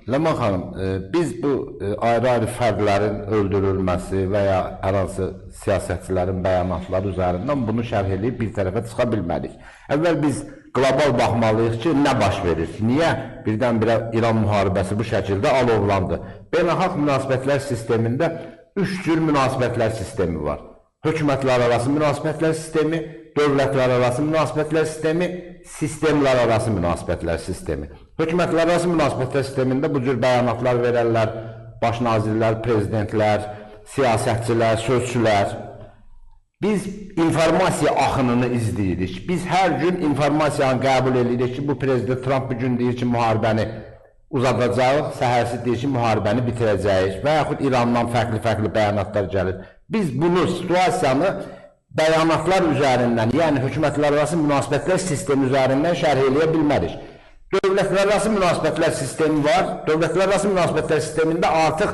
Ləman xanım, biz bu ayrı-ayrı fərdlərin öldürülməsi və ya hər hansı siyasətçilərin bəyanatları üzərindən bunu şərh edib bir tərəfə çıxa bilmədik. Əvvəl biz qlobal baxmalıyıq ki, nə baş verir? Niyə birdən-birə İran müharibəsi bu şəkildə alovlandı? Beynəlxalq münasibətlər sistemində 3 cür münasibətlər sistemi var. Hökumətlər arası münasibətlər sistemi, dövlətlər arası münasibətlər sistemi, sistemlər arası münasibətlər sistemi. Hökumətlər arası münasibətlər sistemində bu cür bəyanatlar verərlər, baş nazirlər, prezidentlər, siyasətçilər, sözçülər. Biz informasiya axınını izləyirik. Biz hər gün informasiyanı qəbul edirik ki, bu prezident Trump bugün deyir ki, müharibəni uzadacaq, səhərsi deyir ki, müharibəni bitirəcəyik və yaxud İrandan fərqli-fərqli bəyanatlar gəlir. Biz bunu, situasiyanı bəyanatlar üzərindən, yəni hökumətlər arası münasibətlər sistemi üzərindən şərh eləyə bilmərik. Dövlətlər arası münasibətlər sistemi var. Dövlətlər arası münasibətlər sistemində artıq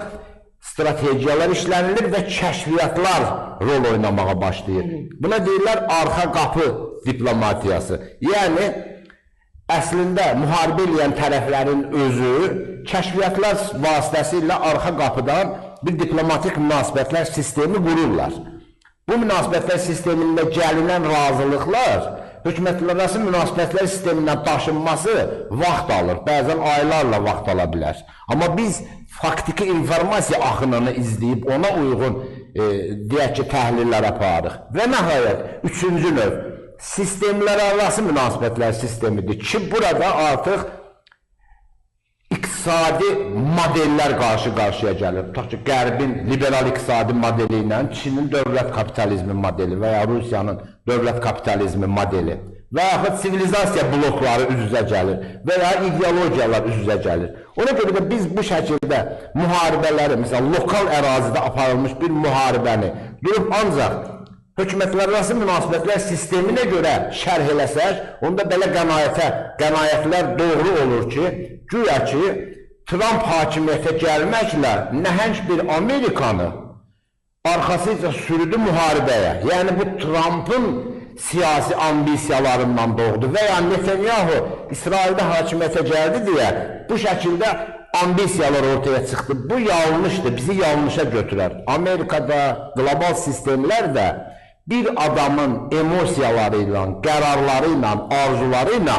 strategiyalar işlənilir və kəşfiyyatlar rol oynamağa başlayır. Buna deyirlər arxa qapı diplomatiyası. Yəni, əslində müharibə eləyən tərəflərin özü kəşfiyyatlar vasitəsilə arxa qapıdan bir diplomatik münasibətlər sistemi qururlar. Bu münasibətlər sistemində gəlinən razılıqlar hökumətlər arası münasibətlər sistemindən daşınması vaxt alır. Bəzən aylarla vaxt ala bilər. Amma biz faktiki informasiya axınını izləyib ona uyğun deyək ki, təhlillər aparırıq. Və nəhayət, üçüncü növ sistemlər arası münasibətlər sistemidir ki, burada artıq iqtisadi modellər qarşı-qarşıya gəlir. Tutaq ki, Qərbin liberal iqtisadi modeli ilə Çinin dövlət kapitalizmi modeli və ya Rusiyanın dövlət kapitalizmi modeli və yaxud sivilizasiya blokları üz-üzə gəlir və ya ideologiyalar üz-üzə gəlir. Ona görə də biz bu şəkildə müharibələri, məsələn, lokal ərazidə aparılmış bir müharibəni durub ancaq hökumətlər arası münasibətlər sisteminə görə şərh eləsək, onda belə qənaətlər doğru olur ki, güya ki, Trump hakimiyyətə gəlməklə nəhəng bir Amerikanı arxasıca sürüdü müharibəyə. Yəni, bu Trump'ın siyasi ambisiyalarından doğdu və ya Netanyahu İsraildə hakimiyyətə gəldi deyə bu şəkildə ambisiyalar ortaya çıxdı. Bu yanlışdır, bizi yanlışa götürər. Amerikada, qlobal sistemlər də bir adamın emosiyaları ilə, qərarları ilə, arzuları ilə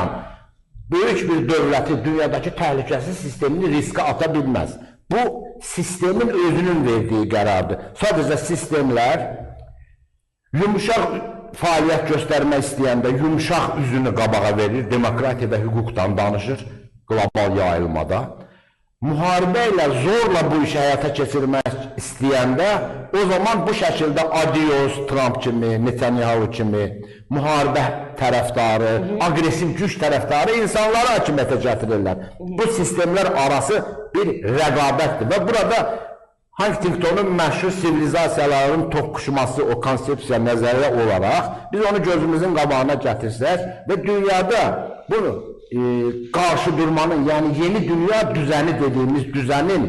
böyük bir dövləti, dünyadakı təhlükəsiz sistemini riskə ata bilməz. Bu, sistemin özünün verdiyi qərardır. Sadəcə sistemlər yumuşaq fəaliyyət göstərmək istəyəndə yumuşaq üzünü qabağa verir, demokratiya və hüquqdan danışır qlobal yayılmada. Müharibə ilə zorla bu işi həyata keçirmək istəyəndə, o zaman bu şəkildə adios Trump kimi, Netanyahu kimi, müharibə tərəfdarı, aqresiv güc tərəfdarı insanları hakimiyyətə gətirirlər. Bu sistemlər arası bir rəqabətdir və burada Huntingtonun məşhur sivilizasiyaların toqquşması, o konsepsiya nəzəriyyə olaraq biz onu gözümüzün qabağına gətirsək və dünyada bunu qarşı durmanın, yəni yeni dünya düzəni dediyimiz düzənin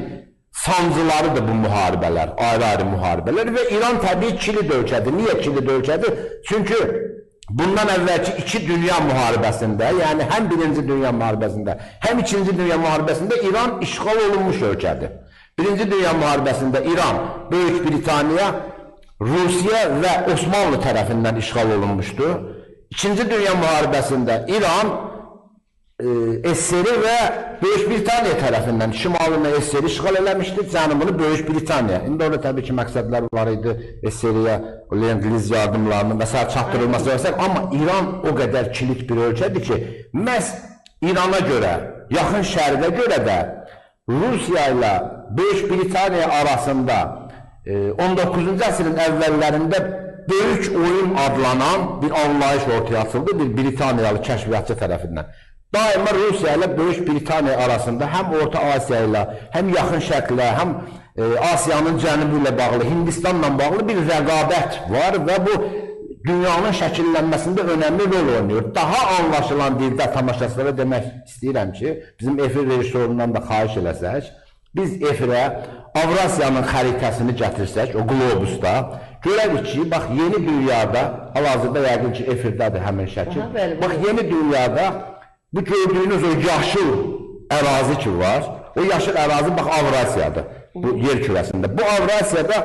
sancılarıdır bu müharibələr, ayrı-ayrı müharibələr və İran təbii kilit ölkədir. Niyə kilit ölkədir? Çünki bundan əvvəlki iki dünya müharibəsində, yəni həm birinci dünya müharibəsində, həm ikinci dünya müharibəsində İran işğal olunmuş ölkədir. Birinci dünya müharibəsində İran, Böyük Britaniya, Rusiya və Osmanlı tərəfindən işğal olunmuşdu. İkinci dünya müharibəsində İran, SSR və Böyük Britaniya tərəfindən şimalını SSR işğal eləmişdi, cənubunu Böyük Britaniya. İndi orada təbii ki, məqsədlər var idi, SSR-yə Lend-Liz yardımlarının və s. çatdırılması və s. Amma İran o qədər kilit bir ölkədir ki, məhz İrana görə, yaxın şərqə görə də Rusiya ilə Böyük Britaniya arasında 19-cu əsrin əvvəllərində böyük oyun adlanan bir anlayış ortaya atıldı bir Britaniyalı kəşfiyyatçı tərəfindən. Daima Rusiya ilə Böyük Britaniya arasında həm Orta Asiya ilə, həm Yaxın Şərqlə, həm Asiyanın cənubu ilə bağlı, Hindistanla bağlı bir rəqabət var və bu dünyanın şəkillənməsində önəmli rol oynayır. Daha anlaşılan dildə tamaşaçılara demək istəyirəm ki, bizim efir rejissorundan da xahiş eləsək, biz efirə Avrasiyanın xəritəsini gətirsək, o qlobusda, görərik ki, bax, yeni dünyada, hal-hazırda yəqin ki, efirdədir həmin şəkil, bax, yeni dünyada bu gördüyünüz o yaşıl ərazi ki var, O yaşıl ərazi bax Avrasiyadır, bu yer kürəsində. Bu Avrasiyada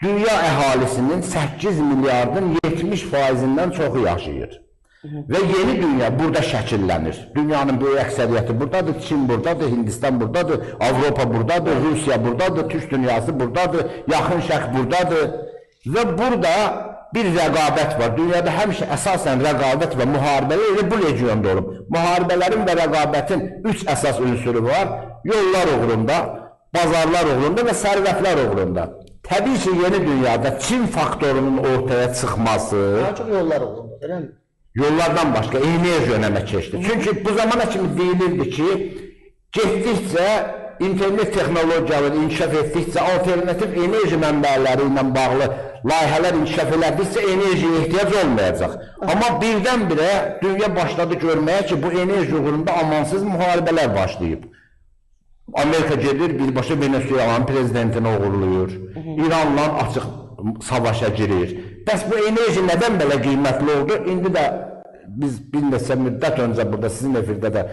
dünya əhalisinin 8 milyardın 70%-dən çoxu yaşayır. Və yeni dünya burada şəkillənir. Dünyanın böyük əksəriyyəti buradadır, Çin buradadır, Hindistan buradadır, Avropa buradadır, Rusiya buradadır, Türk dünyası buradadır, Yaxın Şərq buradadır. Və burada bir rəqabət var. Dünyada həmişə əsasən rəqabət və müharibələr elə bu regionda olub. Müharibələrin və rəqabətin 3 əsas ünsürü var. Yollar uğrunda, bazarlar uğrunda və sərvətlər uğrunda. Təbii ki, yeni dünyada Çin faktorunun ortaya çıxması... Daha çox yollar uğrunda, elə mi? Yollardan başqa enerji önəmə keçdi. Çünki bu zamana kimi deyilirdi ki, getdikcə internet texnologiyaları inkişaf etdikcə alternativ enerji mənbələri ilə bağlı layihələr inkişaf elədikcə enerjiyə ehtiyac olmayacaq. Amma birdən-birə dünya başladı görməyə ki, bu enerji uğrunda amansız müharibələr başlayıb. Amerika gedir, birbaşa Venezuelanın prezidentini uğurluyur. İranla açıq savaşa girir. Bəs bu enerji nədən belə qiymətli oldu? İndi də biz bir neçə müddət öncə burada sizin efirdə də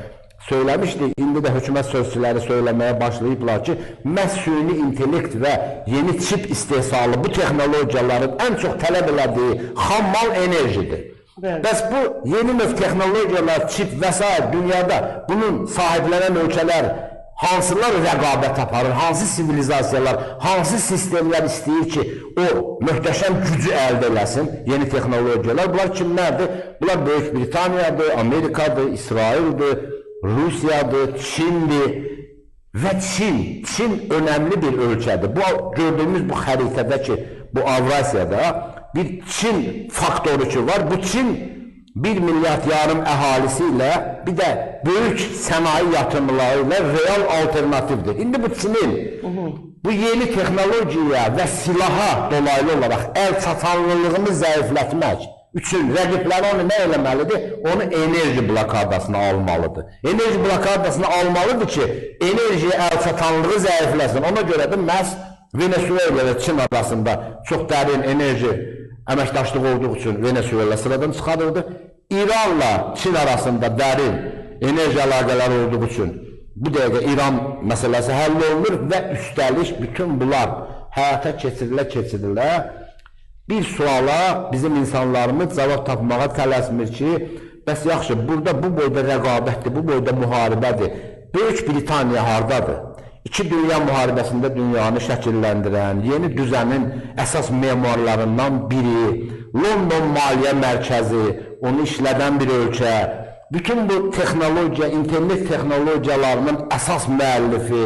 söyləmişdik. İndi də hökumət sözçüləri söyləməyə başlayıblar ki, məhz süni intellekt və yeni çip istehsalı bu texnologiyaların ən çox tələb elədiyi xammal enerjidir. Bəs bu yeni növ texnologiyalar, çip və s. dünyada bunun sahiblənən ölkələr hansılar rəqabət aparır, hansı sivilizasiyalar, hansı sistemlər istəyir ki, o möhtəşəm gücü əldə eləsin, yeni texnologiyalar. Bunlar kimlərdir? Bunlar Böyük Britaniyadır, Amerikadır, İsraildir, Rusiyadır, Çindir və Çin önəmli bir ölkədir. Bu gördüyümüz bu xəritədə ki, bu Avrasiyada bir Çin faktoru ki var. Bu Çin 1 milyard yarım əhalisi ilə bir də böyük sənaye yatırımları ilə real alternativdir. İndi bu Çinin bu yeni texnologiya və silaha dolaylı olaraq əl çatanlılığını zəiflətmək üçün rəqibləri onu nə eləməlidir? Onu enerji blokadasına almalıdır. Enerji blokadasına almalıdır ki, enerjiyə əl çatanlığı zəifləsin. Ona görə də məhz Venezuela və Çin arasında çox dərin enerji əməkdaşlıq olduğu üçün Venezuela sıradan çıxarırdı. İranla Çin arasında dərin enerji əlaqələri olduğu üçün bu dəqiqə İran məsələsi həll olunur və üstəlik bütün bunlar həyata keçirilə bir suala bizim insanlarımız cavab tapmağa tələsmir ki, bəs yaxşı, burada bu boyda rəqabətdir, bu boyda müharibədir. Böyük Britaniya hardadır? İki dünya müharibəsində dünyanı şəkilləndirən, yeni düzənin əsas memarlarından biri, London Maliyyə Mərkəzi, onu işlədən bir ölkə, bütün bu texnologiya, internet texnologiyalarının əsas müəllifi,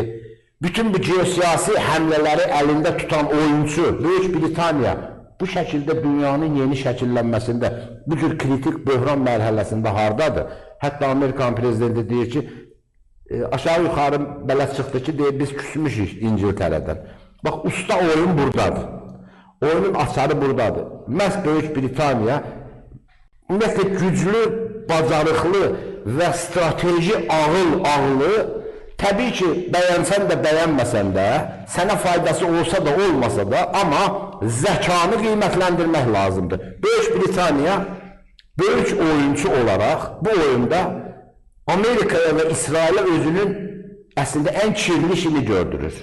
bütün bu geosiyasi həmlələri əlində tutan oyuncu, Böyük Britaniya, bu şəkildə dünyanın yeni şəkillənməsində, bu cür kritik böhran mərhələsində hardadır? Hətta Amerikan prezidenti deyir ki, aşağı yuxarı bələt çıxdı ki, deyir, biz küsmüşük İngiltərədən. Bax, usta oyun buradadır. Oyunun açarı buradadır. Məhz Böyük Britaniya, ümumiyyətlə güclü, bacarıqlı və strateji ağlı, təbii ki, bəyənsən də, bəyənməsən də, sənə faydası olsa da, olmasa da, amma zəkanı qiymətləndirmək lazımdır. Böyük Britaniya, böyük oyuncu olaraq bu oyunda Amerikaya və İsrailə özünün əslində ən kirli işini gördürür.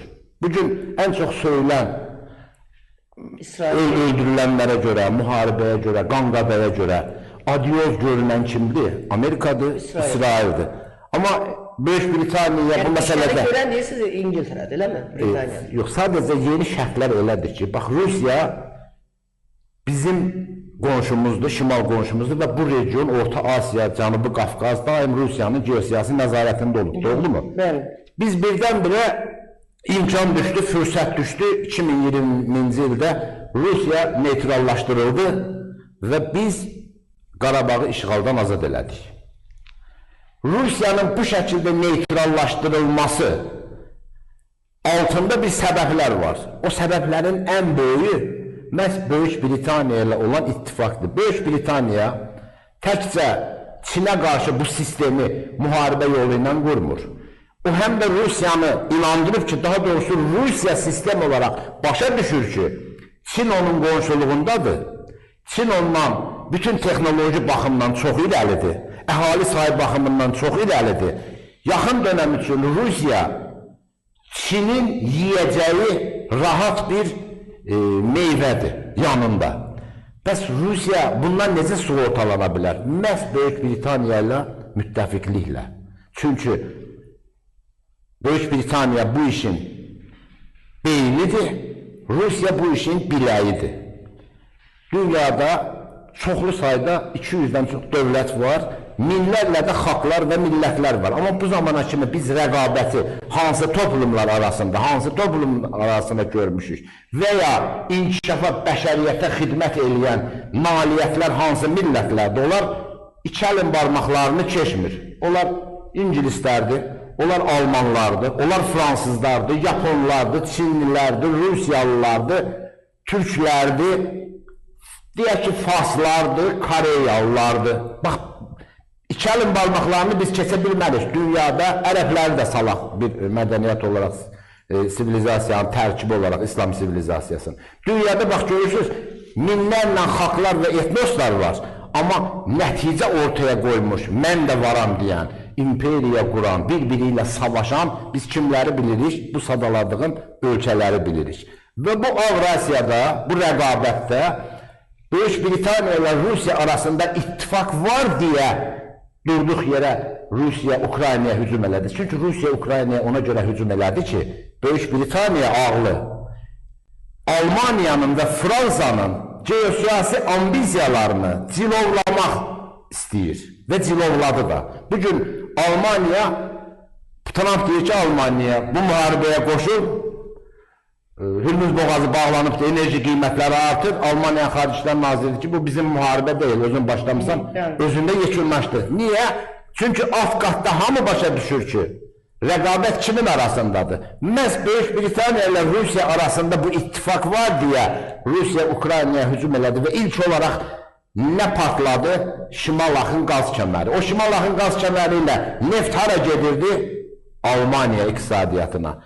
Bugün ən çox söylən öldürülənlərə görə, müharibəyə görə, qanqabərə görə adioz görünən kimdir? Amerikadır, İsraildir. Amma Böyük Britaniya bu məsələdə... Yəni, görən deyirsiniz İngiltərədir, eləmi? Britaniya. Yox, sadəcə yeni şərtlər elədir ki, bax, Rusiya bizim qonşumuzdur, şimal qonşumuzdur və bu region, Orta Asiya, Cənubi Qafqaz daim Rusiyanın geosiyasi nəzarətində olub, doğru mu? Bəli. Biz birdən-birə imkan düşdü, fürsət düşdü, 2020-ci ildə Rusiya neytrallaşdırıldı və biz Qarabağı işğaldan azad elədik. Rusiyanın bu şəkildə neytrallaşdırılması altında bir səbəblər var. O səbəblərin ən böyüyü məhz Böyük Britaniya ilə olan ittifaqdır. Böyük Britaniya təkcə Çinə qarşı bu sistemi müharibə yolu ilə qurmur. O həm də Rusiyanı inandırıb ki, daha doğrusu Rusiya sistem olaraq başa düşür ki, Çin onun qonşuluğundadır. Çin ondan bütün texnoloji baxımdan çox irəlidir. Əhali sayı baxımından çox irəlidir. Yaxın dönəm üçün Rusiya Çinin yiyəcəyi rahat bir meyvədir yanında. Bəs Rusiya bundan necə sığortalana bilər? Məhz Böyük Britaniya ilə müttəfiqliklə. Çünki Böyük Britaniya bu işin beynidir, Rusiya bu işin biləyidir. Dünyada çoxlu sayda 200-dən çox dövlət var, minlərlə də xalqlar və millətlər var. Amma bu zamana kimi biz rəqabəti hansı toplumlar arasında görmüşük və ya inkişafa, bəşəriyyətə xidmət edən nailiyyətlər hansı millətlərdir, onlar iki əlin barmaqlarını keçmir. Onlar ingilislərdir, onlar almanlardır, onlar fransızlardır, yaponlardır, çinlilərdir, rusiyalılardır, türklərdir, deyək ki, farslardır, koreyalılardır. Bax, iki əlin barmaqlarını biz keçə bilmərik. Dünyada ərəbləri də salaq bir mədəniyyət olaraq, sivilizasiyanın tərkibi olaraq, İslam sivilizasiyasının. Dünyada bax, görürsünüz, minlərlə xalqlar və etnoslar var. Amma nəticə ortaya qoymuş, mən də varam deyən, imperiya quran, bir-biri ilə savaşan, biz kimləri bilirik? Bu sadaladığım ölkələri bilirik. Və bu Avrasiyada, bu rəqabətdə Böyük Britaniya ilə Rusiya arasında ittifak var deyə durduq yerə Rusiya Ukraynaya hücum elədi. Çünki Rusiya Ukraynaya ona görə hücum elədi ki, Böyük Britaniya ağlı Almaniyanın və Fransanın geosiyasi ambisiyalarını cilovlamaq istəyir və cilovladı da. Bugün Almaniya, Trump deyir ki, Almaniya bu müharibəyə qoşur, Hürmüz boğazı bağlanıbdır, enerji qiymətləri artır. Almaniya Xarici İşlər Nazirliyi ki, bu bizim müharibə deyil, özün başlamışsan, özündə yekunlaşdır. Niyə? Çünki alt qatda hamı başa düşür ki, rəqabət kimin arasındadır? Məhz Böyük Britaniya ilə Rusiya arasında bu ittifak var deyə Rusiya Ukraynaya hücum elədi və ilk olaraq nə partladı? Şimal Axın qaz kəməri. O Şimal Axın qaz kəməri ilə neft hara gedirdi? Almaniya iqtisadiyyatına.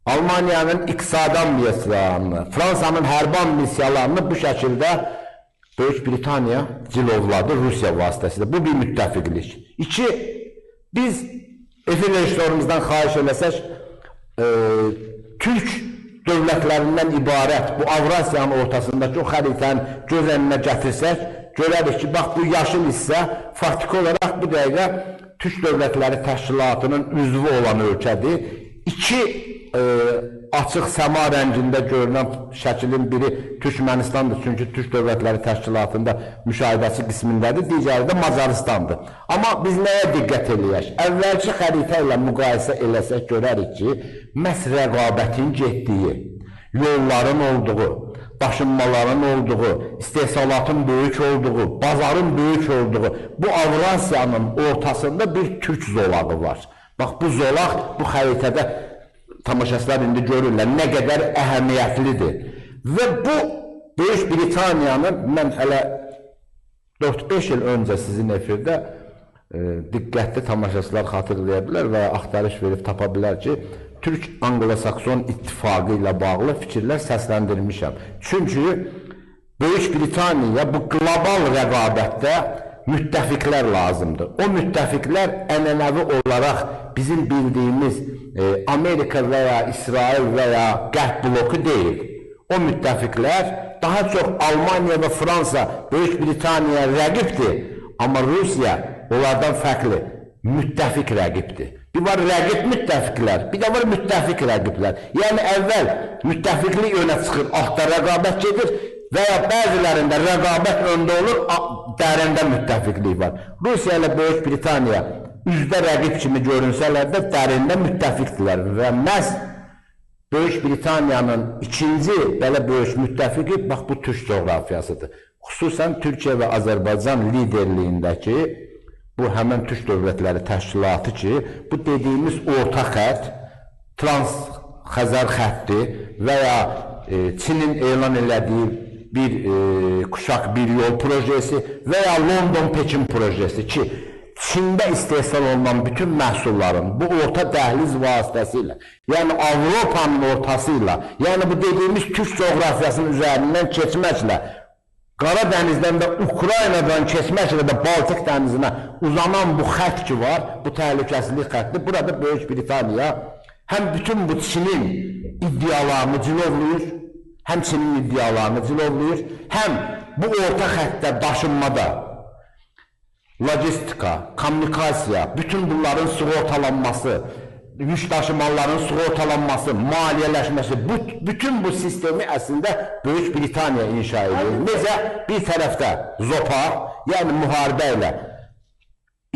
Almaniyanın iqtisadi ambisiyalarını, Fransanın hərbi ambisiyalarını bu şəkildə Böyük Britaniya cilovladı Rusiya vasitəsilə. Bu bir müttəfiqlik. İki, biz efir rejissorumuzdan xahiş eləsək, Türk dövlətlərindən ibarət bu Avrasiyanın ortasındakı o xəritəni göz önünə gətirsək, görərik ki, bax bu yaşıl hissə faktiki olaraq bu dəqiqə Türk Dövlətləri Təşkilatının üzvü olan ölkədir. İki açıq səma rəngində görünən şəklin biri Türkmenistandır, çünki Türk Dövlətləri Təşkilatında müşahidəçi qismindədir, digəri də Macaristandır. Amma biz nəyə diqqət eləyək? Əvvəlki xəritə ilə müqayisə eləsək görərik ki, məhz rəqabətin getdiyi, yolların olduğu, daşınmaların olduğu, istehsalatın böyük olduğu, bazarın böyük olduğu, bu Avrasiyanın ortasında bir Türk zolağı var. Bax, bu zolaq bu xəritədə tamaşaçılar indi görürlər, nə qədər əhəmiyyətlidir. Və bu Böyük Britaniyanın, mən hələ 4-5 il öncə sizin efirdə diqqətli tamaşaçılar xatırlaya bilər və axtarış verib tapa bilər ki, Türk-Anglo-Sakson ittifaqı ilə bağlı fikirlər səsləndirmişəm. Çünki Böyük Britaniya bu qlobal rəqabətdə müttəfiqlər lazımdır. O müttəfiqlər ənənəvi olaraq bizim bildiyimiz Amerika və ya İsrail və ya Qərb bloku deyil. O müttəfiqlər daha çox Almaniya və Fransa Böyük Britaniya rəqibdir. Amma Rusiya onlardan fərqli müttəfiq rəqibdir. Bir var rəqib müttəfiqlər, bir də var müttəfiq rəqiblər. Yəni əvvəl müttəfiqlik önə çıxır, altda rəqabət gedir və ya bəzilərində rəqabət öndə olur, dərində müttəfiqlik var. Rusiya ilə Böyük Britaniya üzdə rəqib kimi görünsələr də dərində müttəfiqdirlər və məhz Böyük Britaniyanın ikinci belə böyük müttəfiqi bax bu Türk coğrafiyasıdır. Xüsusən Türkiyə və Azərbaycan liderliyindəki bu həmən Türk Dövlətləri Təşkilatı ki, bu dediyimiz orta xətt, Trans-Xəzər xətti və ya Çinin elan elədiyi bir kuşak bir yol projesi və ya London-Pekin projesi ki, Çində istehsal olunan bütün məhsulların bu orta dəhliz vasitəsilə, yəni Avropanın ortasıyla, yəni bu dediyimiz Türk coğrafiyasının üzərindən keçməklə, Qara dənizdən də Ukraynadan keçməklə də Baltik dənizinə uzanan bu xətt ki var, bu təhlükəsizlik xətti, burada Böyük Britaniya həm bütün bu Çinin iddialarını cilovlayır, həm Çinin iddialarını cilovlayır, həm bu orta xəttdə daşınmada lojistika, kommunikasiya, bütün bunların sığortalanması, yük daşımaların sığortalanması, maliyyələşməsi, bütün bu sistemi əslində Böyük Britaniya inşa edir. Necə bir tərəfdə zopaq, yəni müharibə ilə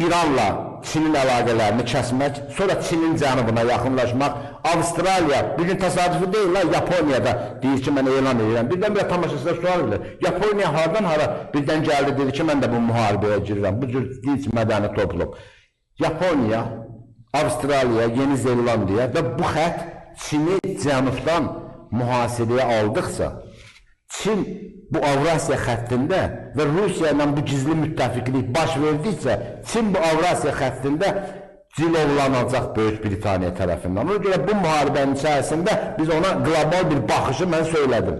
İranla Çinin əlaqələrini kəsmək, sonra Çinin cənubuna yaxınlaşmaq, Avstraliya, bugün təsadüfi deyil, Yaponiyada deyir ki, mən elan edirəm. Birdən-birə tamaşaçılar sual edir. Yaponiya hardan hara birdən gəldi, dedi ki, mən də bu müharibəyə girirəm. Bu cür dinc mədəni toplum. Yaponiya, Avstraliya, Yeni Zelandiya və bu xətt Çini cənubdan mühasirəyə aldıqsa, Çin bu Avrasiya xəttində və Rusiya ilə bu gizli müttəfiqlik baş verdikcə, Çin bu Avrasiya xəttində cilovlanacaq Böyük Britaniya tərəfindən. Ona görə bu müharibənin içərisində biz ona qlobal bir baxışı mən söylədim.